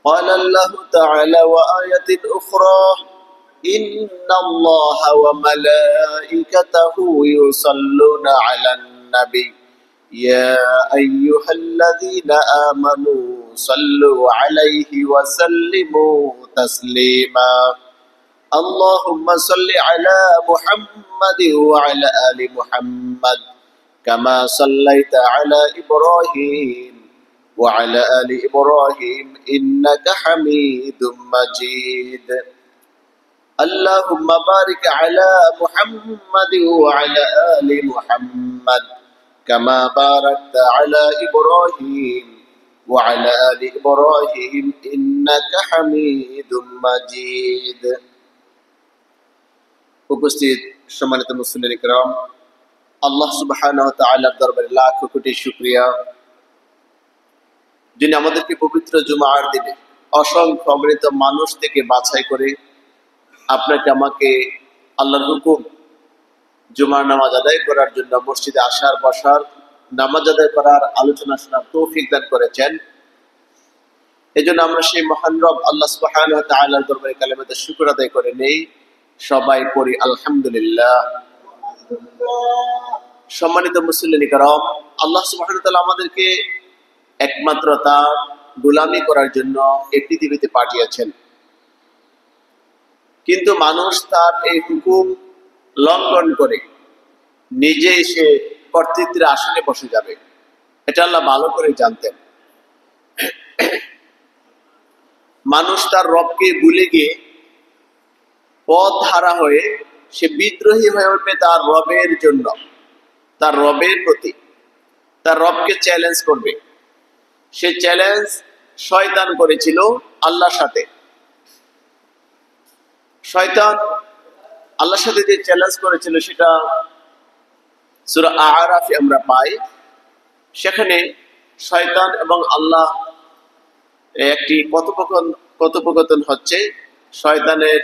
قال الله تعالى وآية أخرى إن الله وملائكته يصلون على النبي يا أيها الذين آمنوا صلوا عليه وسلموا تسليما اللهم صل على محمد وعلى آل محمد كما صليت على إبراهيم وعلى آل إبراهيم إنك حميد مجيد اللهم بارك على محمد وعلى آل محمد كما باركت على إبراهيم وعلى آل إبراهيم إنك حميد مجيد উপস্থিত সম্মানিত মুসলিম کرام আল্লাহ সুবহানাহু ওয়া তাআলার দরবারে লাখ কোটি শুকরিয়া যিনি আমাদেরকে পবিত্র জুমার দিনে অসংখ্য অগণিত মানুষ থেকে বাছাই করে আপনাকে আমাকে আল্লাহর হুকুম জুমার নামাজ আদায় করার জন্য মসজিদে আসার বসার নামাজ আদায় করার আলোচনা শোনার তৌফিক দান করেছেন। এজন্য আমরা সেই মহান রব আল্লাহ সুবহানাহু ওয়া তাআলার দরবারে কালেমাতে শুকর আদায় করে নেই। সবাই পড়ি আলহামদুলিল্লাহ। সম্মানিত মুসলিম کرام আল্লাহ সুবহানাহু ওয়া তাআলা আমাদেরকে একমাত্র তার গোলামি করার জন্য এই পৃথিবীতে পাঠিয়েছেন, কিন্তু মানুষ তার এই হুকুম লঙ্ঘন করে নিজে এসে কর্তৃত্বের আসনে বসে যাবে, এটা আল্লাহ ভালো করে জানতেন। মানুষ তার রবকে ভুলে গিয়ে পথ হারা হয়ে সে বিদ্রোহী হয়ে উঠবে তার রবের জন্য, তার রবের প্রতি, তার রবকে চ্যালেঞ্জ করবে। সে চ্যালেঞ্জ শয়তান করেছিল আল্লাহর সাথে। শয়তান আল্লাহর সাথে যে চ্যালেঞ্জ করেছিল সেটা সূরা আ'রাফে আমরা পাই। সেখানে শয়তান এবং আল্লাহ একটি কথোপকথন হচ্ছে। শয়তানের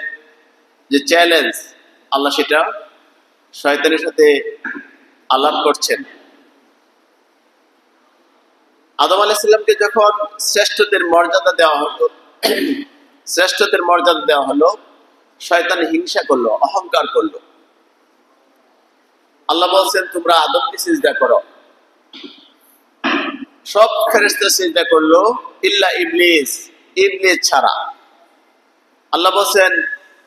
যে চ্যালেঞ্জ আল্লাহ সেটা শয়তানের সাথে আলাপ করছেন। আদম আলাইহিস সালামকে যখন শ্রেষ্ঠত্বের মর্যাদা দেওয়া হলো শয়তান হিংসা করলো, অহংকার করলো। আল্লাহ বলছেন তোমরা আদমকে সিজদা করো। সব ফেরেশতা সিজদা করলো ইল্লা ইবলিস, ইবলিস ছাড়া। আল্লাহ বলছেন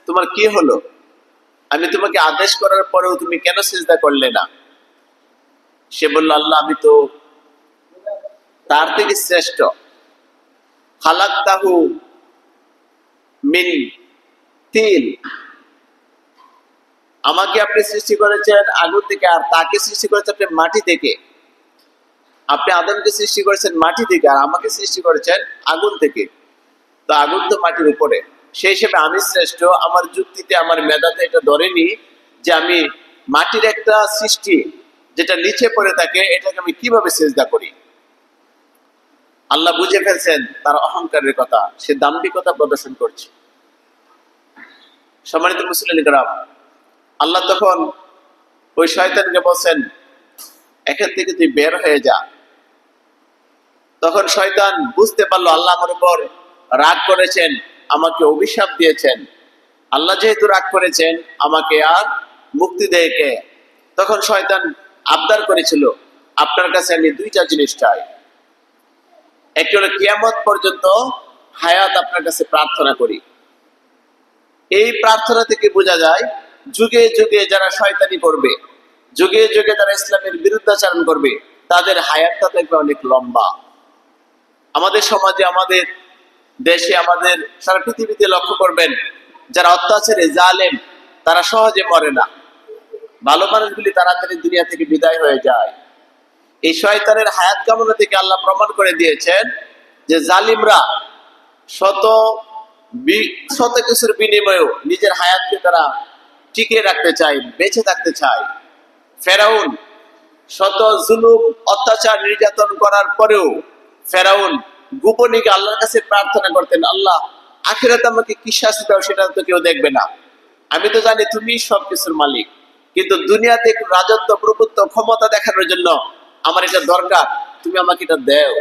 তোমার কি হলো? আমি তোমাকে আদেশ করার পরেও তুমি কেন সিজদা করলে না? সে বলল আল্লাহ আমি তো তার থেকে শ্রেষ্ঠ। খালাকতাহু মিন তিন, আমাকে আপনি সৃষ্টি করেছেন আগুন থেকে, আর তাকে সৃষ্টি করেছেন আপনি মাটি থেকে। আপনি আদমকে সৃষ্টি করেছেন মাটি থেকে, আর আমাকে সৃষ্টি করেছেন আগুন থেকে। তো আগুন তো মাটির উপরে, সেই হিসেবে আমি শ্রেষ্ঠ। আমার যুক্তিতে আমার মেধাতে এটা ধরেনি যে আমি মাটির একটা সৃষ্টি যেটা নিচে পড়ে থাকে এটাকে আমি কিভাবে সিজদা করি। আল্লাহ বুঝে ফেলছেন তার অহংকারের কথা, সে দাম্ভিকতা প্রদর্শন করছে। সম্মানিত মুসলিম کرام আল্লাহ তখন ওই শয়তানকে বলছেন এখান থেকে তুই বের হয়ে যা। তখন শয়তান বুঝতে পারলো আল্লাহ আমার উপর রাগ করেছেন, আমাকে অভিশাপ দিয়েছেন। আল্লাহ যেহেতু রাগ করেছেন আমাকে আর মুক্তি দেয় কে? তখন শয়তান আবদার করেছিল আপনার কাছে আমি দুইটা জিনিস চাই। একটি হলো কিয়ামত পর্যন্ত হায়াত আপনার কাছে প্রার্থনা করি। এই প্রার্থনা থেকে বোঝা যায় যুগে যুগে যারা শয়তানি করবে, যুগে যুগে যারা ইসলামের বিরুদ্ধাচরণ করবে তাদের হায়াতটা থাকবে অনেক লম্বা। আমাদের সমাজে, আমাদের দেশে, আমাদের সারা পৃথিবীতে লক্ষ্য করবেন যারা অত্যাচারে জালেম তারা সহজে মরে না। ভালো মানুষগুলি তাড়াতাড়ি দুনিয়া থেকে বিদায় হয়ে যায়। এই শয়তানের হায়াত কামনা থেকে আল্লাহ প্রমাণ করে দিয়েছেন যে জালিমরা শত কিছুর বিনিময়েও নিজের হায়াতকে তারা টিকিয়ে রাখতে চায়, বেঁচে থাকতে চায়। ফেরাউন শত জুলুম, অত্যাচার, নির্যাতন করার পরেও ফেরাউন গোপনে আল্লাহর কাছে প্রার্থনা করতেন, আল্লাহ আখিরাতে আমাকে কি শাস্তি দাও সেটা তো কেউ দেখবে না, আমি তো জানি তুমি সবকিছুর মালিক, কিন্তু দুনিয়াতে একটু রাজত্ব, প্রভুত্ব, ক্ষমতা দেখানোর জন্য আমার এটা দরকার, তুমি আমাকে এটা দেও।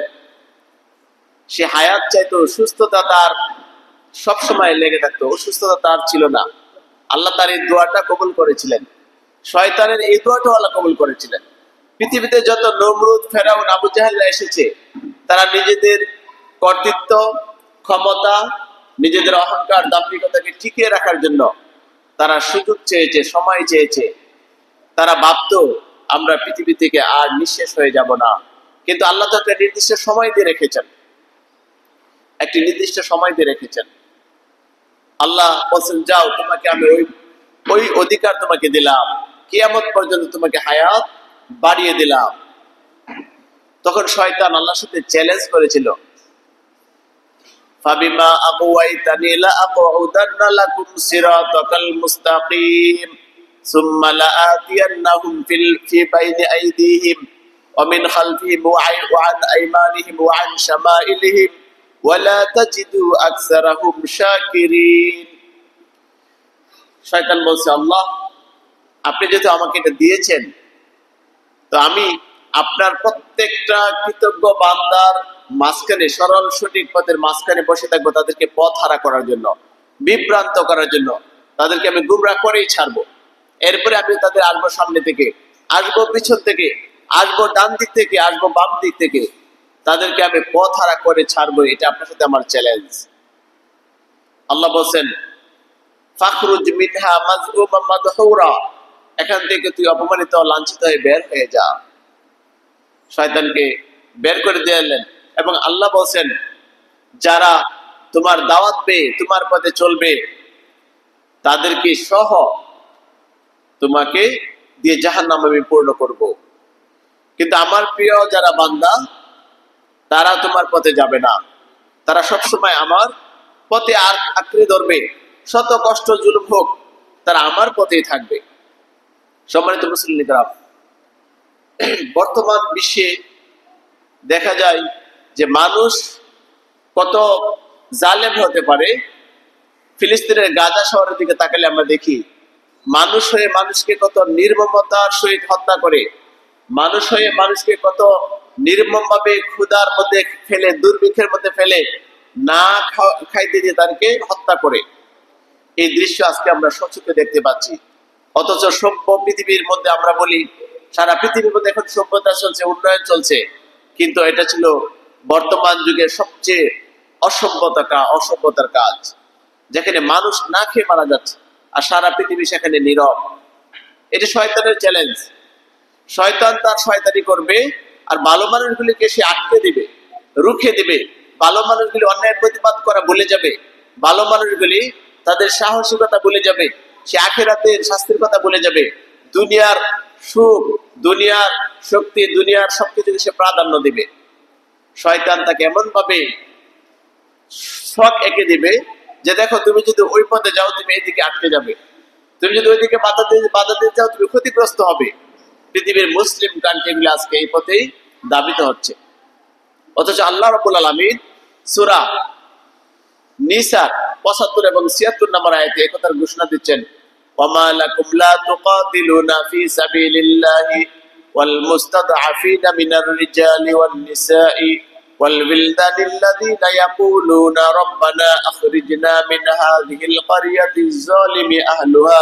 সে হায়াত চাইতো, সুস্থতা তার সবসময় লেগে থাকতো, অসুস্থতা তার ছিল না। আল্লাহ তার এই দোয়াটা কবুল করেছিলেন, শয়তানের এই দোয়াটাও আল্লাহ কবুল করেছিলেন। পৃথিবীতে যত নমরুদ, ফেরাউন, আবু জাহেলরা এসেছে, তারা নিজেদের কর্তৃত্ব, ক্ষমতা, নিজেদের অহংকার, দাম্ভিকতাকে টিকিয়ে রাখার জন্য তারা সুযোগ চেয়েছে, সময় চেয়েছে। তারা ভাবতো আমরা পৃথিবী থেকে আর নিঃশেষ হয়ে যাব না। কিন্তু আল্লাহ তো একটা নির্দিষ্ট সময় দিয়ে রেখেছেন, একটি নির্দিষ্ট সময় দিয়ে রেখেছেন। আল্লাহ বলছেন, যাও, তোমাকে আমি ওই অধিকার তোমাকে দিলাম, কিয়ামত পর্যন্ত তোমাকে হায়াত বাড়িয়ে দিলাম। তখন শয়তান আল্লাহর সাথে চ্যালেঞ্জ করেছিল, ফাবিমা আগওয়াইতানি লাআকউদান্না লাকুম সিরাতাকাল মুস্তাকিম সুম্মা লাআতিয়ান্নাহুম ফি বাইনি আইদিহিম ওয়া মিন খালফিহিম ওয়া আন আইমানিহিম ওয়া আন শামাইলিহিম ওয়া লা তাজিদু আকসারাহুম শাকিরিন। শয়তান বলছে, আল্লাহ, আপনি যেহেতু আমাকে এটা দিয়েছেন, তো আমি আপনার প্রত্যেকটা কৃতজ্ঞ বান্দার মাঝখানে, সরল সঠিক পথের মাঝখানে বসে থাকবো, তাদেরকে পথ হারা করার জন্য, বিভ্রান্ত করার জন্য। তাদেরকে আমি গুমরাহ করেই ছাড়বো। এরপরে আমি তাদের আসবো সামনে থেকে, আসবো পিছন থেকে, আসবো ডান দিক থেকে, আসবো বাম দিক থেকে, তাদেরকে আমি পথ হারা করে ছাড়বো। এটা আপনার সাথে আমার চ্যালেঞ্জ। আল্লাহ বলছেন, ফাখরুজ মিনহা মাযউমান মাদহুরা, এখান থেকে তুই অপমানিত, লাঞ্ছিত হয়ে বের হয়ে যা। শয়তানকে বের করে দিলেন। এবং আল্লাহ বলছেন, যারা তোমার দাওয়াত পেয়ে তোমার পথে চলবে, তাদেরকে সহ তোমাকে দিয়ে জাহান্নাম আমি পূর্ণ করব। কিন্তু আমার প্রিয় যারা বান্দা, তারা তোমার পথে যাবে না। তারা সবসময় আমার পথে আর আঁকড়ে ধরবে, শত কষ্ট জুলুম হোক, তারা আমার পথেই থাকবে। সম্মানিত মুসলিম, বর্তমান বিশ্বে দেখা যায় যে মানুষ কত জালেম হতে পারে। ফিলিস্তিনের গাজা শহরের দিকে তাকালে আমরা দেখি, মানুষ হয়ে মানুষকে কত নির্মমতার সহিত হত্যা করে, মানুষ হয়ে মানুষকে কত নির্মমভাবে ক্ষুধার মধ্যে ফেলে, দুর্ভিক্ষের মধ্যে ফেলে, না খাইতে দিয়ে তাদেরকে হত্যা করে। এই দৃশ্য আজকে আমরা সচক্ষে দেখতে পাচ্ছি। অথচ সভ্য পৃথিবীর মধ্যে আমরা বলি, সারা পৃথিবীর মধ্যে এখন সভ্যতা চলছে, উন্নয়ন চলছে, কিন্তু এটা ছিল বর্তমান যুগের সবচেয়ে অসভ্যতার কাজ, যেখানে মানুষ না খেয়ে মারা যাচ্ছে আর সারা পৃথিবী সেখানে নীরব। এটা শয়তানের চ্যালেঞ্জ। শয়তান তার শয়তানি করবে, আর ভালো মানুষগুলিকে সে আটকে দিবে, রুখে দিবে। ভালো মানুষগুলি অন্যায়ের প্রতিবাদ করা ভুলে যাবে, ভালো মানুষগুলি তাদের সাহসিকতা ভুলে যাবে, সে আখিরাতের শাস্তির কথা ভুলে যাবে, দুনিয়ার সুখ, দুনিয়ার শক্তি, দুনিয়ার সবকিছুকে সে প্রাধান্য দিবে। শয়তান তাকে এমন ভাবে শখ এঁকে দিবে যে, দেখো, তুমি যদি ওই পথে যাও, তুমি এইদিকে আটকে যাবে, তুমি যদি ওইদিকে বাধা দিতে যাও, তুমি ক্ষতিগ্রস্ত হবে। পৃথিবীর মুসলিম কান্ট্রিগুলো আজকে এই পথেই দাবিত হচ্ছে। অথচ আল্লাহ রাব্বুল আলামিন সূরা নিসা ৭৫ এবং ৭৬ নম্বর আয়াতে এই কথার ঘোষণা দিচ্ছেন, ওয়ামা লাকুম লা তুকাতিলুনা ফি সাবিলিল্লাহি ওয়াল মুস্তাদআফিনা মিনার রিজালি ওয়ান নিসাই ওয়াল বিলদানিল্লাযীনা ইয়াকুলুনা রাব্বানা আখরিজনা মিন হাযিহিল ক্বরিয়াতিজ যালিমি আহলুহা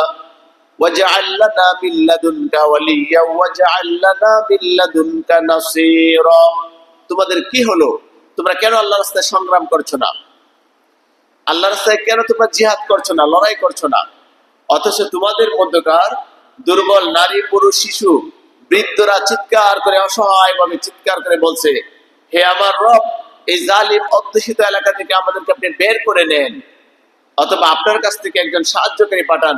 ওয়াজআল লানা মিন লাদুনকা ওয়ালিয়্যা ওয়াজআল লানা মিন লাদুনকা নাসীরা। তোমাদের কি হলো? তোমরা কেন আল্লাহর রাস্তায় সংগ্রাম করছো না? আল্লাহর রাস্তায় কেন তোমরা জিহাদ করছো না, লড়াই করছো না? অথচ তোমাদের মধ্যকার দুর্বল নারী, পুরুষ, শিশু, বৃদ্ধরা চিৎকার করে, অসহায়ভাবে চিৎকার করে বলছে, হে আমার রব, এই জালিম অধ্যুষিত এলাকা থেকে আমাদেরকে আপনি বের করে নেন, অথবা আপনার কাছ থেকে একজন সাহায্যকারী পাঠান,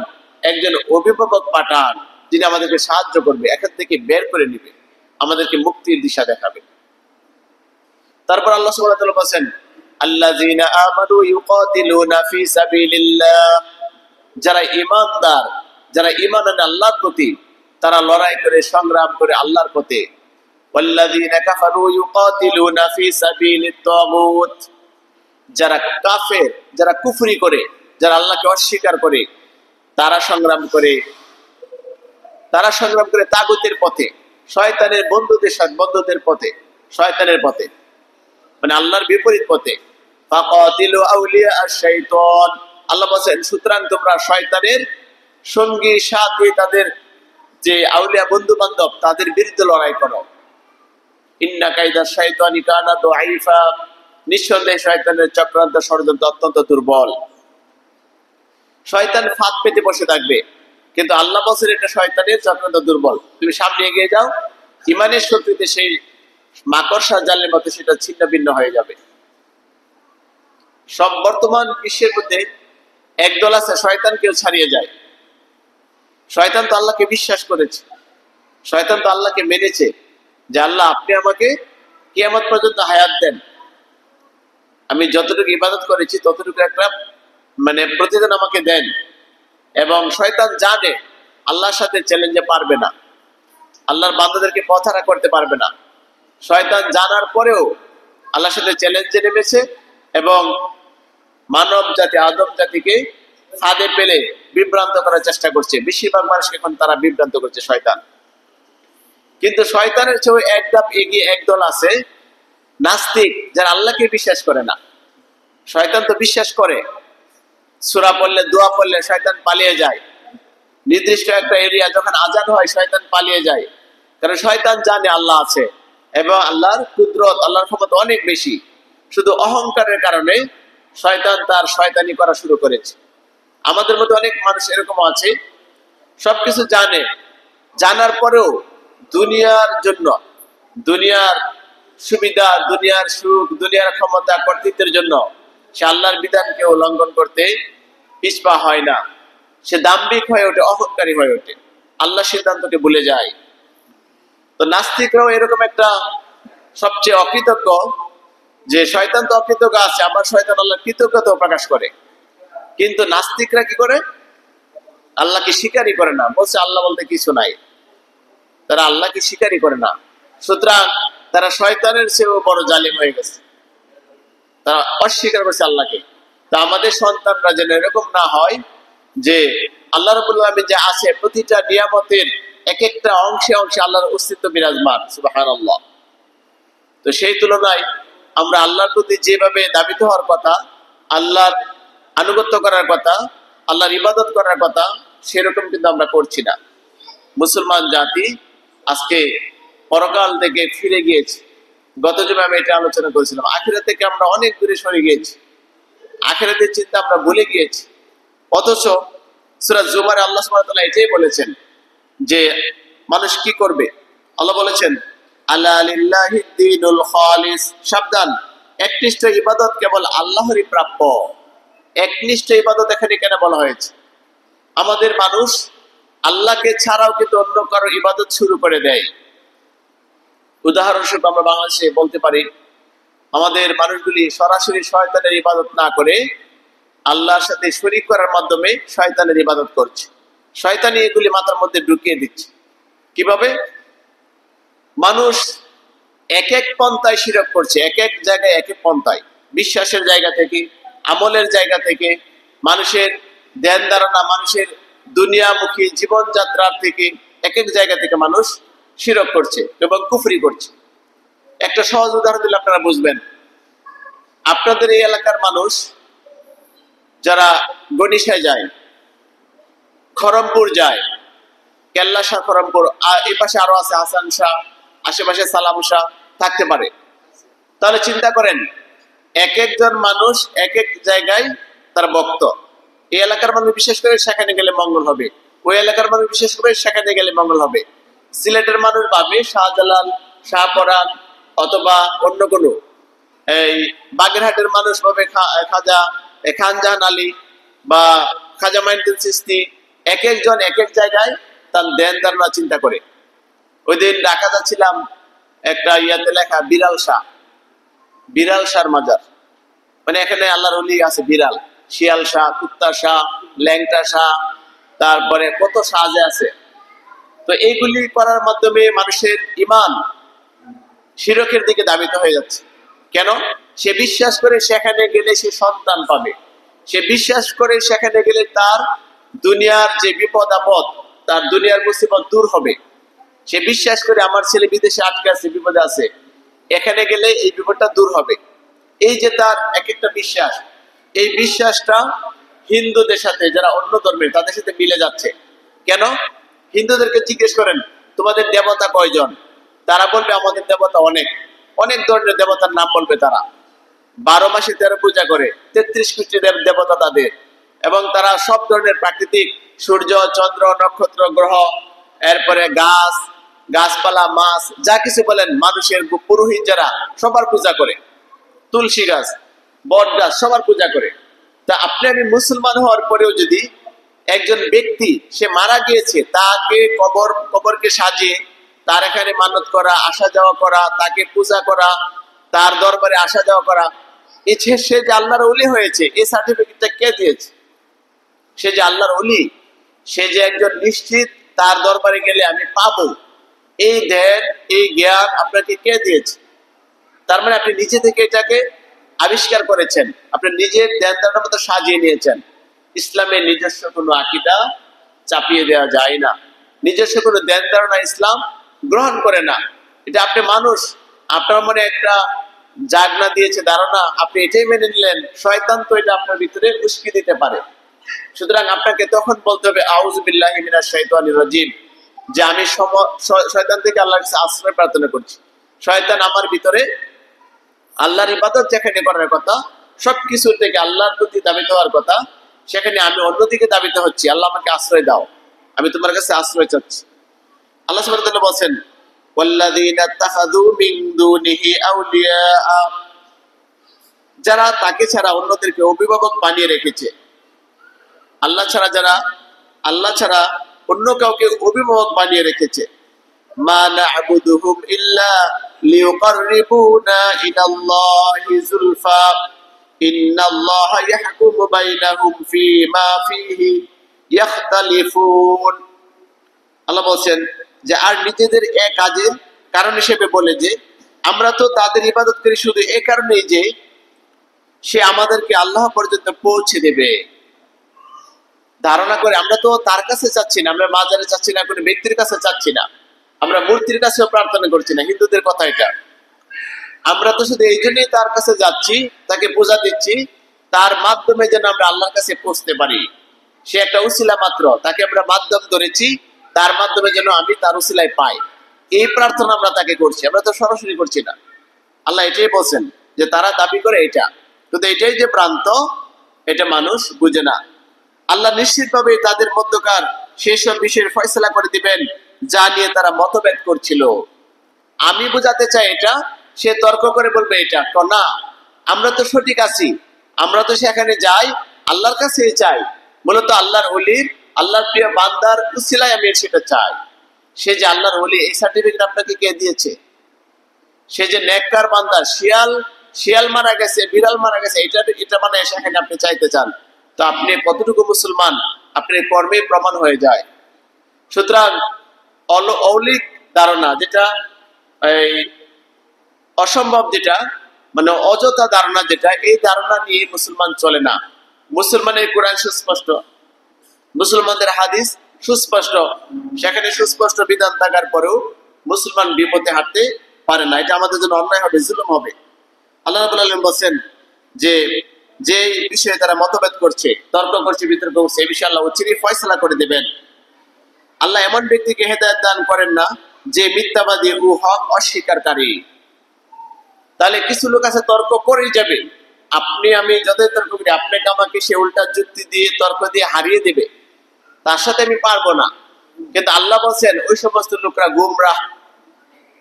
একজন অভিভাবক পাঠান, যিনি আমাদেরকে সাহায্য করবে, এখান থেকে বের করে নিবে, আমাদেরকে মুক্তির দিশা দেখাবে। তারপর আল্লাহ সুবহানাহু ওয়া তাআলা বলেন, আল্লাযীনা আমানু ইউকাতিলুনা ফি সাবিলিল্লাহ, যারা ঈমানদার, যারা ঈমান আনে আল্লাহর প্রতি, তারা লড়াই করে, সংগ্রাম করে আল্লাহর পথে। ওয়াল্লাযীনা কাফারু ইউকাতিলুনা ফি সাবিলিত তাগুত, যারা কাফের, যারা কুফরি করে, যারা আল্লাহকে অস্বীকার করে, তারা সংগ্রাম করে তাগুতের পথে, শয়তানের বন্ধুদের পথে, শয়তানের পথে। মানে আল্লাহর বিপরীত পথে। ফাকাতিলু আউলিয়া আশ-শাইতান, আল্লাহ বলেন সুতরাং তোমরা শয়তানের সঙ্গী সাথী, তাদের যে আউলিয়া বন্ধু বান্ধব, তাদের বিরুদ্ধে লড়াই করো। ইন্না কাইদা শাইতানি কানা দাঈফা, নিঃসন্দেহে শয়তানের চক্রান্ত ষড়যন্ত্র অত্যন্ত দুর্বল। শয়তান ফাঁদ পেতে বসে থাকবে, কিন্তু আল্লাহ বলেন এটা শয়তানের চক্রান্ত দুর্বল। তুমি সামনে এগিয়ে যাও, ইমানের শক্তিতে সেই মাকড়সা জালের মতো সেটা ছিন্ন ভিন্ন হয়ে যাবে। সব বর্তমান বিশ্বের মধ্যে একদল আছে শয়তানকেও ছাড়িয়ে যায়। শয়তান তো আল্লাহকে বিশ্বাস করেছে, শয়তান তো আল্লাহকে মেনেছে যে আল্লাহ আপনি আমাকে কিয়ামত পর্যন্ত হায়াত দেন, আমি যতটুকু ইবাদত করেছি ততটুকু একটা মানে প্রতিদিন আমাকে দেন। এবং শয়তান জানে আল্লাহর সাথে চ্যালেঞ্জে পারবে না, আল্লাহর বান্দাদেরকে পথহারা করতে পারবে না। শয়তান জানার পরেও আল্লাহর সাথে চ্যালেঞ্জে নেমেছে এবং মানব জাতি আদম জাতিকে ফাঁদে পেলে বিভ্রান্ত করার চেষ্টা করছে। বেশিরভাগ মানুষকে এখন তারা বিভ্রান্ত করছে শয়তান। কিন্তু শয়তানের চেয়ে এক ধাপ এগিয়ে একদল আছে নাস্তিক, যারা আল্লাহকে বিশ্বাস করে না। শয়তান তো বিশ্বাস করে, সূরা পড়লে দোয়া পড়লে শয়তান পালিয়ে যায়। নির্দিষ্ট একটা এরিয়া যখন আজান হয় শয়তান পালিয়ে যায়, কারণ শয়তান জানে আল্লাহ আছে এবং আল্লাহর কুদরত, আল্লাহর ক্ষমতা অনেক বেশি। শুধু অহংকারের কারণে শয়তান তার শয়তানি করা শুরু করেছে। আমাদের মধ্যে অনেক মানুষ এরকম আছে, সবকিছু জানে, জানার পরেও দুনিয়ার জন্য, দুনিয়ার সুবিধা, দুনিয়ার সুখ, দুনিয়ার ক্ষমতা, কর্তৃত্বের জন্য সে আল্লাহর বিধানকে উল্লঙ্ঘন করতে পিছপা হয় না। সে দাম্ভিক হয়ে ওঠে, অহংকারী হয়ে ওঠে, আল্লাহ সিদ্ধান্তকে ভুলে যায়। তো নাস্তিকরাও এরকম একটা সবচেয়ে অকৃতজ্ঞ, যে শয়তান তো অকৃতজ্ঞ আছে, আবার শয়তান আল্লাহর কৃতজ্ঞতাও প্রকাশ করে। কিন্তু নাস্তিকরা কি করে? আল্লাহকে স্বীকারই করে না, বলছে আল্লাহ বলতে কিছু নাই। তারা আল্লাহকে স্বীকারই করে না, সুতরাং তারা শয়তানের চেয়েও বড় জালিম হয়ে গেছে, তারা অস্বীকার করছে আল্লাহকে। তা আমাদের সন্তানরা যেন এরকম না হয় যে আল্লাহ রাব্বুল আলামিন যে আছে প্রতিটা নিয়ামতের এক একটা অংশে অংশে আল্লাহর অস্তিত্ব বিরাজমান, সুবহানাল্লাহ। তো সেই তুলনায় আমরা আল্লাহর প্রতি যেভাবে দাবিত হওয়ার কথা, আল্লাহর আনুগত্য করার কথা, আল্লাহর ইবাদত করার কথা, সেরকম কিন্তু আমরা করছি না। মুসলমান জাতি আজকে পরকাল থেকে ফিরে গিয়েছে। গত জুমে আমি এটা আলোচনা করেছিলাম, আখিরাত থেকে আমরা অনেক দূরে সরে গিয়েছি, আখিরাতের চিন্তা আমরা ভুলে গিয়েছি। অথচ সূরা জুমারে আল্লাহ সুবহানাহু ওয়া তাআলা এটাই বলেছেন যে মানুষ কি করবে। আল্লাহ বলেছেন আলা লিল্লাহিদ দীনুল খালিস, সাবধান, একনিষ্ঠ ইবাদত কেবল আল্লাহরই প্রাপ্য। একনিষ্ঠ ইবাদত এখানে কেন বলা হয়েছে? আমাদের মানুষ আল্লাহকে ছাড়াও কিন্তু অন্য কারো ইবাদত শুরু করে দেয়। উদাহরণস্বরূপ আমরা বাংলাদেশে বলতে পারি, আমাদের মানুষগুলি সরাসরি শয়তানের ইবাদত না করে আল্লাহর সাথে শরীক করার মাধ্যমে শয়তানের ইবাদত করছে। শয়তানি এগুলি মাথার মধ্যে ঢুকিয়ে দিচ্ছে। কিভাবে? মানুষ এক এক পন্থায় শিরক করছে, এক এক জায়গায় এক এক পন্থায়, বিশ্বাসের জায়গা থেকে, আমলের জায়গা থেকে, মানুষের ধ্যান ধারণা, মানুষের দুনিয়ামুখী জীবনযাত্রার থেকে, এক এক জায়গা থেকে মানুষ শিরক করছে এবং কুফরি করছে। একটা সহজ উদাহরণ দিলে আপনারা বুঝবেন। আপনাদের এই এলাকার মানুষ যারা গণিশায় যায়, খরমপুর যায়, কেল্লা শাহ খরমপুর, এই পাশে আরো আছে হাসান শাহ, আশেপাশে সালাম শাহ থাকতে পারে। তাহলে চিন্তা করেন, এক একজন মানুষ এক এক জায়গায় তার ভক্ত। এই এলাকার মানুষ বিশেষ করে সেখানে গেলে মঙ্গল হবে, ওই এলাকার মানুষ বিশেষ করে সেখানে গেলে মঙ্গল হবে। সিলেটের মানুষ ভাবে শাহজালাল, শাহপরান অথবা অন্য কোনো, এই বাগেরহাটের মানুষ ভাবে খাজা খানজাহান আলী বা খাজা মাইনুদ্দিন চিশতি। এক একজন এক এক জায়গায় তার ধ্যান ধারণা চিন্তা করে। ওই দিন ঢাকা যাচ্ছিলাম, একটা ইয়াতে লেখা বিড়াল শাহ, বিড়াল শাহর মাজার, মানে এখানে আল্লাহর ওলি আছে বিড়াল, শিয়াল শাহ, কুত্তা শাহ, ল্যাংটা শাহ, তারপরে কত শাহ যে আছে। তো এইগুলি করার মাধ্যমে মানুষের ইমান শিরকের দিকে ধাবিত হয়ে যাচ্ছে। কেন? সে বিশ্বাস করে সেখানে গেলে সে সন্তান পাবে, সে বিশ্বাস করে সেখানে গেলে তার দুনিয়ার যে বিপদ আপদ, তার দুনিয়ার মুসিবত দূর হবে। সে বিশ্বাস করে আমার ছেলে বিদেশে আটকে আছে, বিপদে আছে, এখানে গেলে এই বিপদটা দূর হবে। এই যে তার এক একটা বিশ্বাস, এই বিশ্বাসটা হিন্দুদের সাথে, যারা অন্য ধর্মের, তাদের সাথে মিলে যাচ্ছে। কেন? হিন্দুদেরকে জিজ্ঞেস করেন তোমাদের দেবতা কয়জন, তারা বলবে আমাদের দেবতা অনেক, অনেক ধরনের দেবতার নাম বলবে তারা। 12 মাসে 13 পূজা করে, 33 কোটি দেবতা তাদের। এবং তারা সব ধরনের প্রাকৃতিক, সূর্য, চন্দ্র, নক্ষত্র, গ্রহ, এরপরে গাছ, গাছপালা, মাছ, যা কিছু বলেন, মানুষের পুরোহিত যারা, সবার পূজা করে। তুলসী গাছ, বট গাছ, সবার পূজা করে। তা আপনি আমি মুসলমান হওয়ার পরেও যদি একজন ব্যক্তি সে মারা গিয়েছে, তাকে কবরকে সাজিয়ে তার এখানে মানত করা, আসা যাওয়া করা, তাকে পূজা করা, তার দরবারে আসা যাওয়া করা, সে যে আল্লাহর ওলি হয়েছে, এই সার্টিফিকেটটা কে দিয়েছে? সে যে আল্লাহর ওলি, সে যে একজন নিশ্চিত তার দরবারে গেলে আমি পাবো, এই ধ্যান, এই জ্ঞান আপনাকে কে দিয়েছে? তার মানে আপনি নিজে থেকে এটাকে আবিষ্কার করেছেন, আপনি নিজের ধ্যান ধারণার মতো সাজিয়ে নিয়েছেন। ইসলামের নিজস্ব কোনো আকীদা চাপিয়ে দেওয়া যায় না, নিজস্ব কোনো ধ্যান ধারণা ইসলাম গ্রহণ করে না। এটা আপনি মানুষ, আপনার মনে একটা জাগনা দিয়েছে ধারণা, আপনি এটাই মেনে নিলেন। শয়তান তো এটা আপনার ভিতরে উস্কে দিতে পারে। সুতরাং আপনাকে তখন বলতে হবে আউযু বিল্লাহি মিনাশ শাইতানির রাজিম, যে আমি শয়তান থেকে আল্লাহর কাছে আশ্রয় প্রার্থনা করছি। শয়তান আমার ভিতরে আল্লাহর ইবাদত যেখানে করার কথা, সবকিছু থেকে আল্লাহর প্রতি দাবিত হওয়ার কথা, সেখানে আমি অন্যদিকে দাবিত হচ্ছি। আল্লাহ আমাকে আশ্রয় দাও, আমি তোমার কাছে আশ্রয় চাচ্ছি। আল্লাহ সুবহানাহু ওয়া তাআলা বলেন, ওয়াল্লাযীনা ইত্তাখাযু মিন দুনিহি আউলিয়া, যারা তাকে ছাড়া অন্যদেরকে অভিভাবক বানিয়ে রেখেছে। আল্লাহ ছাড়া যারা, আল্লাহ ছাড়া অন্য কাউকে অভিভাবক বানিয়ে রেখেছে। মা না'বুদুহুম ইল্লা লিয়ুকাররিবুনা ইলাল্লাহি যুলফা ইন্নাল্লাহা ইয়াহকুমু বাইনাহুম ফীমা ফীহি ইয়াখতালিফুন। আল্লাহ বলেন যে আর নিজেদের এক কাজের কারণ হিসেবে বলে যে আমরা তো তাদের ইবাদত করি শুধু এই কারণেই যে সে আমাদেরকে আল্লাহ পর্যন্ত পৌঁছে দেবে। ধারণা করে আমরা তো তার কাছে চাচ্ছি না, আমরা মাজারে চাচ্ছি না, কোনো ব্যক্তির কাছে চাচ্ছি না, আমরা মূর্তির কাছেও প্রার্থনা করছি না। হিন্দুদের কথা এটা। আমরা তো শুধু এই জন্যই তার কাছে যাচ্ছি, তাকে পূজা দিচ্ছি, তার মাধ্যমে যেন আমরা আল্লাহর কাছে পৌঁছতে পারি। সে একটা উসিলা মাত্র, তাকে আমরা মাধ্যম ধরেছি, তার মাধ্যমে যেন আমি তার উসিলায় পাই, এই প্রার্থনা আমরা তাকে করছি। আমরা তো সরাসরি করছি না। আল্লাহ এটাই বলছেন যে তারা দাবি করে এটা, কিন্তু এটাই যে প্রান্ত, এটা মানুষ বুঝে না। আল্লাহ নিশ্চিতভাবে তাদের মধ্যকার সেই সব বিষয়ের ফয়সালা করে দিবেন যা নিয়ে তারা মতভেদ করছিল। আমি বোঝাতে চাই এটা, সে তর্ক করে বলবে এটা তো না, আমরা তো সঠিক আছি, আমরা তো সেখানে যাই, আল্লাহর কাছে চাই, মূলত আল্লাহর ওলির, আল্লাহর প্রিয় বান্দার উসিলায় আমি সেটা চাই। সে যে আল্লাহর ওলি, এই সার্টিফিকেট আপনাকে কে দিয়েছে? সে যে নেককার বান্দা, শিয়াল মারা গেছে, বিড়াল মারা গেছে, এটা মানে সেখানে আপনি চাইতে চান, তো আপনি কতটুকু মুসলমান আপনার কর্মে প্রমাণ হয়ে যায়। সুতরাং অলৌকিক ধারণা, যেটা এই অসম্ভব, যেটা মানে অযথা ধারণা, যেটা এই ধারণা নিয়ে মুসলমান চলে না। মুসলমানের কোরআন সুস্পষ্ট, মুসলমানদের হাদিস সুস্পষ্ট, সেখানে সুস্পষ্ট বিধান থাকার পরেও মুসলমান বিপথে হাঁটতে পারে না। এটা আমাদের জন্য অন্যায় হবে, জুলুম হবে। আল্লাহ রাব্বুল আলামিন বলেন যে যে বিষয়ে তারা মতভেদ করছে, তর্ক করছে, বিতর্ক করছে, এই বিষয়ে আল্লাহ চিনি ফয়সালা করে দেবেন। আল্লাহ এমন ব্যক্তিকে হেদায়েত দান করেন না যে মিথ্যাবাদী ও হক অস্বীকারী। তাহলে কিছু লোক আছে তর্ক করেই যাবে, আপনি আমি যতই তর্ক করি, আপনাকে আমাকে সে উল্টা যুক্তি দিয়ে, তর্ক দিয়ে হারিয়ে দেবে, তার সাথে আমি পারবো না। কিন্তু আল্লাহ বলছেন ওই সমস্ত লোকরা গুমরাহ,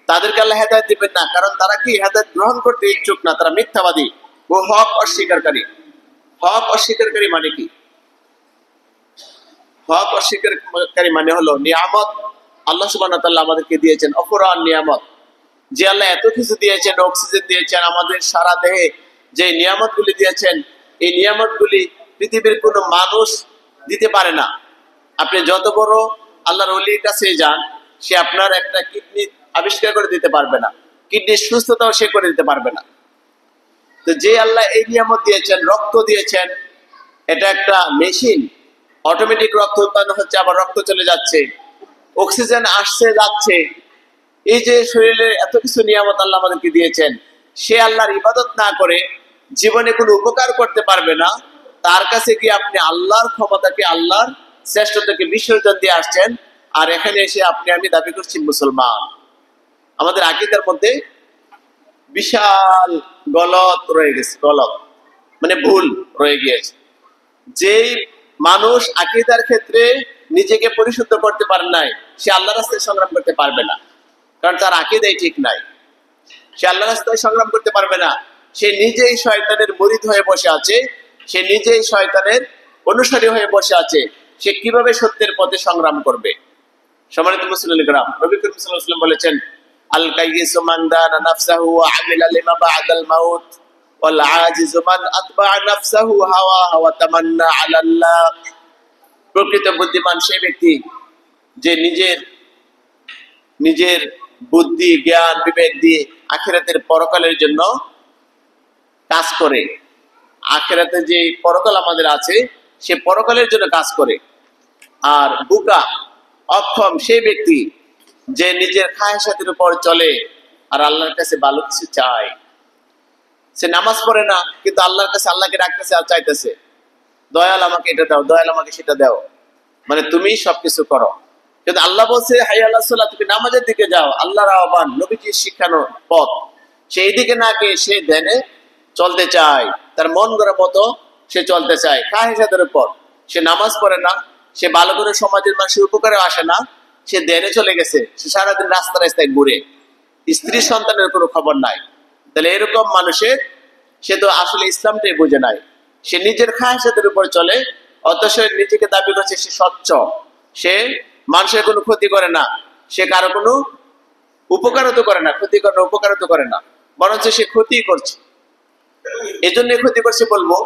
তাদেরকে আল্লাহ হেদায়েত দিবেন না, কারণ তারা কি হেদায়েত গ্রহণ করতে ইচ্ছুক না, তারা মিথ্যাবাদী ও হক অস্বীকারী। হক অস্বীকারী মানে কি? হক অস্বীকারী মানে হলো নিয়ামত আল্লাহ সুবহানাহু ওয়া তাআলা আমাদেরকে দিয়েছেন, অপরান নিয়ামত। যে আল্লাহ এত কিছু দিয়েছেন, অক্সিজেন দিয়েছেন, আমাদের সারা দেহে যে নিয়ামতগুলি দিয়েছেন, এই নিয়ামতগুলি পৃথিবীর কোনো মানুষ দিতে পারে না। আপনি যত বড় আল্লাহর ওলির কাছে যান, সে আপনার একটা কিডনি আবিষ্কার করে দিতে পারবে না, কিডনির সুস্থতাও সে করে দিতে পারবে না। তো যে আল্লাহ এই নিয়ামত দিয়েছেন, রক্ত দিয়েছেন, এটা একটা মেশিন, অটোমেটিক রক্ত উৎপন্ন হচ্ছে, আবার রক্ত চলে যাচ্ছে, অক্সিজেন আসছে যাচ্ছে, এই যে শরীরে এত কিছু নিয়ামত আল্লাহ আমাদেরকে দিয়েছেন, সে আল্লাহর ইবাদত না করে জীবনে কোনো উপকার করতে পারবে না, তার কাছে কি আপনি আল্লাহর ক্ষমতাকে, আল্লাহর শ্রেষ্ঠতাকে বিসর্জন দিয়ে আসছেন, আর এখানে এসে আপনি আমি দাবি করছি মুসলমান। আমাদের আকীদার মধ্যে বিশাল গলত রয়ে গেছে, গলত মানে ভুল রয়ে গিয়েছে। যেই মানুষ আকীদার ক্ষেত্রে নিজেকে পরিশুদ্ধ করতে পারে নাই, সে আল্লাহর রাস্তায় সংগ্রাম করতে পারবে না, কারণ তার আকীদাই ঠিক নাই। সে আল্লাহর রাস্তায় সংগ্রাম করতে পারবে না, সে নিজেই শয়তানের মুরিদ হয়ে বসে আছে, সে নিজেই শয়তানের অনুসারী হয়ে বসে আছে। সে কিভাবে সত্যের পথে সংগ্রাম করবে? সম্মানিত মুসলিম গ্রাম, নবী করিম সাল্লাল্লাহু আলাইহি ওয়াসাল্লাম বলেছেন, আল কাইয়িসু মান দানা নাফসাহু ওয়া আমিলা লিমা বা'দাল মাউত ওয়াল আজিজু মান আতবা'a নাফসাহু হাওয়াহা ওয়া তামান্না আলাল্লাহ। প্রকৃত বুদ্ধিমান সেই ব্যক্তি যে নিজের বুদ্ধি, জ্ঞান, বিবেক দিয়ে আখিরাতের পরকালের জন্য কাজ করে। আখিরাতে যে পরকাল আমাদের আছে, সে পরকালের জন্য কাজ করে। আর বুকা, অক্ষম সেই ব্যক্তি যে নিজের খায়সাতের উপর চলে আর আল্লাহর কাছে ভালো কিছু চায়। সে নামাজ পড়ে না, কিন্তু আল্লাহর কাছে আল্লাহকে ডাকতেছে আর চাইতেছে, দয়াল আমাকে এটা দাও, দয়াল আমাকে সেটা দাও, মানে তুমি সবকিছু করো। কিন্তু আল্লাহ বলছে হাইয়া আলাস সালাহ, তুমি নামাজের দিকে যাও, আল্লাহর আহ্বান, নবীজির শিখানো পথ, সেই দিকে না গিয়ে সে ধ্যানে চলতে চায়, তার মন গড়া মতো সে চলতে চায় খায়সাতের উপর। সে নামাজ পড়ে না, সে ভালো করে সমাজের মানুষের উপকারে আসে না, সে ধ্যানে চলে গেছে, সে সারাদিন রাস্তা রাস্তায় ঘুরে, স্ত্রী সন্তানের কোনো খবর নাই। তাহলে এরকম মানুষের, সে তো আসলে ইসলামটাই বুঝে নাই। সে নিজের খায়সাতের উপর চলে, অথচ নিজেকে দাবি করছে সে স্বচ্ছ, সে মানুষের কোনো ক্ষতি করে না, সে কারো কোনো উপকারও তো করে না, ক্ষতি করে না, উপকারও তো করে না, বরঞ্চ সে ক্ষতি করছে। এই জন্য ক্ষতি করছে বলবো,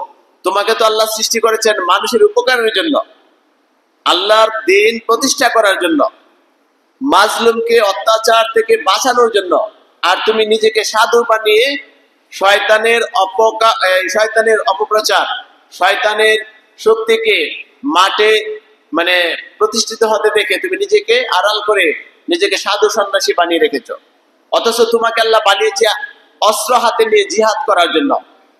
তোমাকে তো আল্লাহ সৃষ্টি করেছেন মানুষের উপকারের জন্য, আল্লাহর দ্বীন প্রতিষ্ঠা করার জন্য, মাজলুমকে অত্যাচার থেকে বাঁচানোর জন্য। আর তুমি নিজেকে সাধু বানিয়ে শয়তানের অপপ্রচার, শয়তানের শক্তিকে মাঠে মানে প্রতিষ্ঠিত হতে দেখে তুমি নিজেকে আড়াল করে নিজেকে সাধু সন্ন্যাসী বানিয়ে রেখেছ। অথচ তোমাকে আল্লাহ বানিয়েছে অস্ত্র হাতে নিয়ে জিহাদ করার জন্য।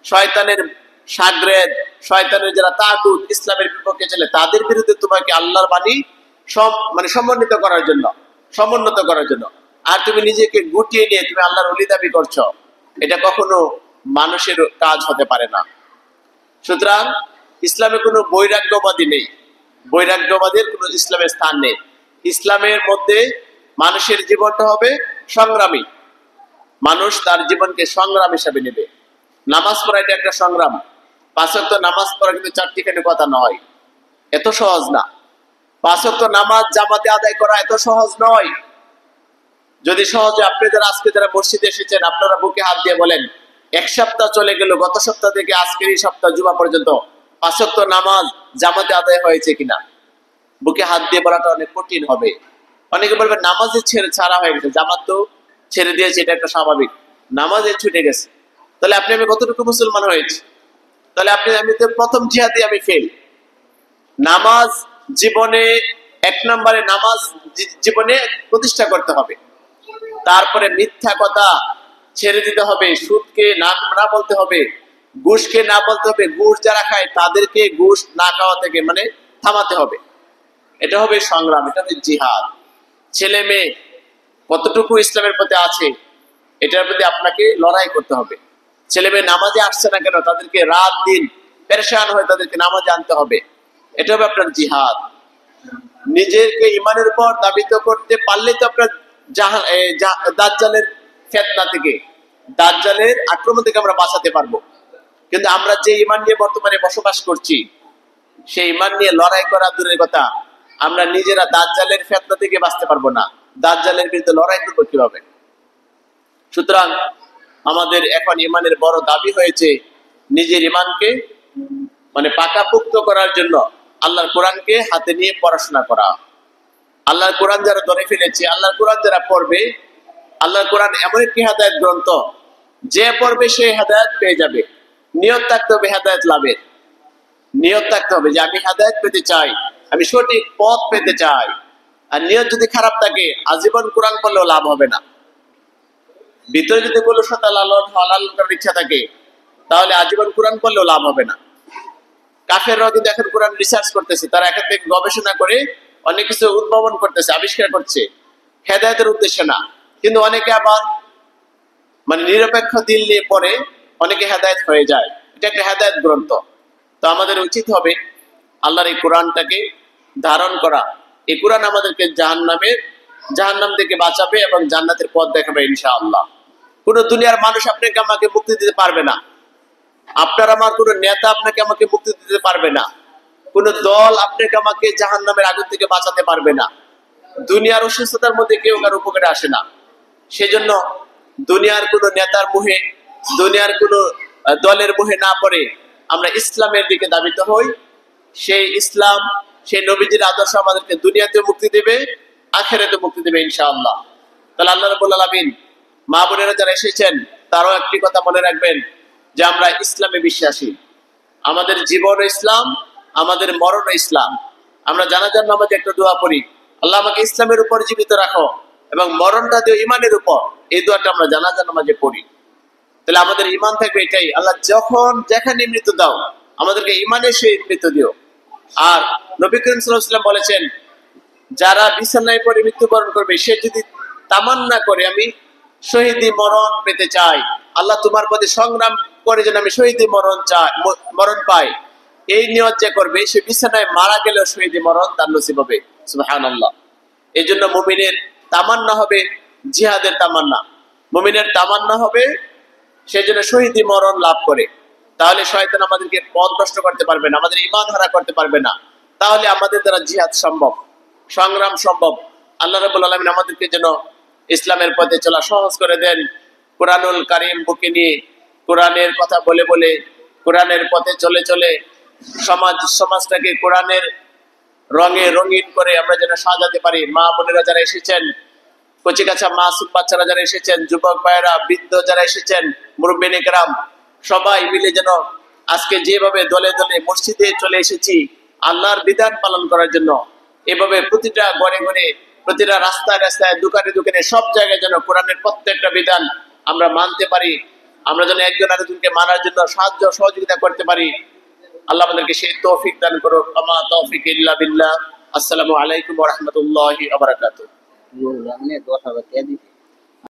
শয়তানের সাগরেদ, শয়তানের যারা তাগুত, ইসলামের বিপক্ষে চলে, তাদের বিরুদ্ধে তোমাকে আল্লাহর বাণী সমন্বিত করার জন্য, সমুন্নত করার জন্য। আর তুমি নিজেকে গুটিয়ে নিয়ে তুমি আল্লাহর ওলি দাবি করছো, এটা কখনো মানুষের কাজ হতে পারে না। সুতরাং ইসলামে কোনো বৈরাগ্যবাদী নেই, বৈরাগ্যবাদের কোনো ইসলামের স্থান নেই। ইসলামের মধ্যে মানুষের জীবনটা হবে সংগ্রামী, মানুষ তার জীবনকে সংগ্রাম হিসাবে নেবে। নামাজ পড়া এটা একটা সংগ্রাম। 5 ওয়াক্ত নামাজ পড়া কিন্তু চারটিখানি কথা নয়, এত সহজ না। 5 ওয়াক্ত নামাজ জামাতে আদায় করা এত সহজ নয়। যদি সহজে, আপনি যারা আজকে যারা মসজিদে এসেছেন, আপনারা বুকে হাত দিয়ে বলেন, 1 সপ্তাহ চলে গেল, গত সপ্তাহ থেকে আজকের এই সপ্তাহ জুমা পর্যন্ত 5 ওয়াক্ত নামাজ জামাতে আদায় হয়েছে কিনা? বুকে হাত দিয়ে বলাটা অনেক কঠিন হবে। অনেকে বলবে নামাজের ছাড়া হয়ে গেছে, জামাত তো ছেড়ে দিয়েছে, এটা একটা স্বাভাবিক, নামাজের ছুটে গেছে। তাহলে আপনি আমি কতটুকু মুসলমান হয়েছি? তাহলে আমি তো প্রথম জিহাদে আমি ফেল। নামাজ জীবনে 1 নম্বরে, নামাজ জীবনে প্রতিষ্ঠা করতে হবে। তারপরে মিথ্যা কথা ছেড়ে দিতে হবে, সুদকে না বলতে হবে, ঘুষকে না বলতে হবে, ঘুষ যারা খায় তাদেরকে ঘুষ না খাওয়া থেকে মানে থামাতে হবে। এটা হবে সংগ্রাম, এটা হবে জিহাদ। ছেলে মেয়ে কতটুকু ইসলামের প্রতি আছে, এটার প্রতি আপনাকে লড়াই করতে হবে। ছেলে মেয়ে নামাজে আসছে না কেন, তাদেরকে রাত দিন পেরেশান হয়ে তাদেরকে নামাজে আনতে হবে, এটা হবে আপনার জিহাদ। নিজেকে ইমানের উপর দাবিত করতে পারলে তো আপনার দাজ্জালের ফিতনা থেকে, দাজ্জালের আক্রমণ থেকে আমরা বাঁচাতে পারবো। কিন্তু আমরা যে ইমান নিয়ে বর্তমানে বসবাস করছি, সেই ইমান নিয়ে লড়াই করা দূরের কথা, আমরা নিজেরা দাজ্জালের ফিতনা থেকে বাঁচতে পারবো না। দাজ্জালের বিরুদ্ধে লড়াই করবো কিভাবে? সুতরাং আমাদের এখন ইমানের বড় দাবি হয়েছে নিজের ইমানকে মানে পাকাপোক্ত করার জন্য আল্লাহর কোরআনকে হাতে নিয়ে পড়াশোনা করা। আল্লাহর কোরআন যারা ধরে ফেলেছে, আল্লাহর কোরআন যারা পড়বে, আল্লাহর কোরআন এমন একটি হেদায়েত গ্রন্থ, যে পড়বে সে হেদায়েত পেয়ে যাবে। নিয়ত থাকতে হবে হেদায়েত লাভের, নিয়ত থাকতে হবে যে আমি হেদায়েত পেতে চাই, আমি সঠিক পথ পেতে চাই। আর নিয়ত যদি খারাপ থাকে, আজীবন কোরআন পড়লেও লাভ হবে না। ভিতরে যদি কলুষতা লালন করার ইচ্ছা থাকে, তাহলে আজীবন কোরআন পড়লেও লাভ হবে না। কাফেররাও কিন্তু এখন কোরআন রিসার্চ করতেছে, তারা এখান থেকে গবেষণা করে অনেক কিছু উদ্ভাবন করতেছে, আবিষ্কার করছে, হেদায়েতের উদ্দেশ্যে না। কিন্তু অনেকে আবার মানে নিরপেক্ষ দিল নিয়ে পড়ে, অনেকে হেদায়েত হয়ে যায়। এটা একটা হেদায়েত গ্রন্থ। তো আমাদের উচিত হবে আল্লাহর এই কোরআনটাকে ধারণ করা। এই কোরআন আমাদেরকে জাহান্নাম থেকে বাঁচাবে এবং জান্নাতের পথ দেখাবে ইনশাআল্লাহ। কোন দুনিয়ার মানুষ আপনাকে আমাকে মুক্তি দিতে পারবে না। আপনার আমার কোন নেতা আপনাকে আমাকে মুক্তি দিতে পারবে না। কোন দল আপনাকে আমাকে জাহান্নামের আগুন থেকে বাঁচাতে পারবে না। দুনিয়ার অসুস্থতার মধ্যে কেউ কারো উপকারে আসে না। সেজন্য দুনিয়ার কোন নেতার মুহে, দুনিয়ার কোন দলের মুহে না পড়ে আমরা ইসলামের দিকে ধাবিত হই। সেই ইসলাম, সেই নবীজির আদর্শ আমাদেরকে দুনিয়াতে মুক্তি দেবে, আখিরাতে মুক্তি দেবে ইনশাআল্লাহ। তাহলে আল্লাহ রাব্বুল আলামিন, মা বোনেরা যারা এসেছেন তারাও একটি কথা মনে রাখবেন যে আমরা ইসলামে বিশ্বাসী। আমাদের জীবন ইসলাম, আমাদের মরণ ইসলাম। আমরা জানাজার নামাজে একটা দোয়া পড়ি, আল্লাহ আমাকে ইসলামের উপর জীবিত রাখো এবং মরণটা দিও ইমানের উপর। এই দোয়াটা আমরা জানাজার নামাজে পড়ি। তাহলে আমাদের ইমান থাকবে এটাই, আল্লাহ যখন যেখানে মৃত্যু দাও আমাদেরকে ইমানের সেই মৃত্যু দিও। আর নবী করিম সাল্লাল্লাহু আলাইহি ওয়াসাল্লাম বলেছেন, যারা বিছানায় পড়ে মৃত্যুবরণ করবে সে যদি তামান্না করে আমি শহীদি মরণ পেতে চাই, আল্লাহ তোমার পথে সংগ্রাম করে যেন আমি শহীদি মরণ পাই, এই নিয়ত যে করবে সে বিছানায় মারা গেলেও শহীদি মরণ তার নসিব হবে। সুবহানাল্লাহ। এই জন্য মুমিনের তামান্না হবে জিহাদের তামান্না, মুমিনের তামান্না হবে সেই জন্য শহীদি মরণ লাভ করে। তাহলে শয়তান আমাদেরকে পথ নষ্ট করতে পারবে না, আমাদের ঈমান হারা করতে পারবে না। তাহলে আমাদের দ্বারা জিহাদ সম্ভব, সংগ্রাম সম্ভব। আল্লাহ রাব্বুল আলামিন আমাদেরকে যেন ইসলামের পথে চলা সহজ করে দেন। কোরআনুল কারীম বুকে নিয়ে, কোরআনের কথা বলে বলে, কোরআনের পথে চলে চলে সমাজটাকে কোরআনের রঙে রঙিন করে আমরা যেন সাজাতে পারি। মা বোনেরা যারা এসেছেন, কচিকাছা মাসুম বাচ্চারা যারা এসেছেন, যুবক ভাইয়েরা, বৃদ্ধ যারা এসেছেন, মুরব্বিনে কেরাম, সবাই মিলে যেন আজকে যেভাবে দলে দলে মসজিদে চলে এসেছি আল্লাহর বিধান পালন করার জন্য, এভাবে প্রতিটা ঘরে ঘরে, প্রতিটা রাস্তায় রাস্তায়, দোকানে দোকানে, সব জায়গায় যেন কোরআনের প্রত্যেকটা বিধান আমরা মানতে পারি। আমরা যেন একজন আরেকজনকে মানার জন্য সাহায্য সহযোগিতা করতে পারি। আল্লাহ আমাদেরকে সেই তৌফিক দান করুন। আমা তৌফিক ইল্লা বিল্লাহ। আসসালামু আলাইকুম ওয়া রাহমাতুল্লাহি ওয়া বারাকাতুহু।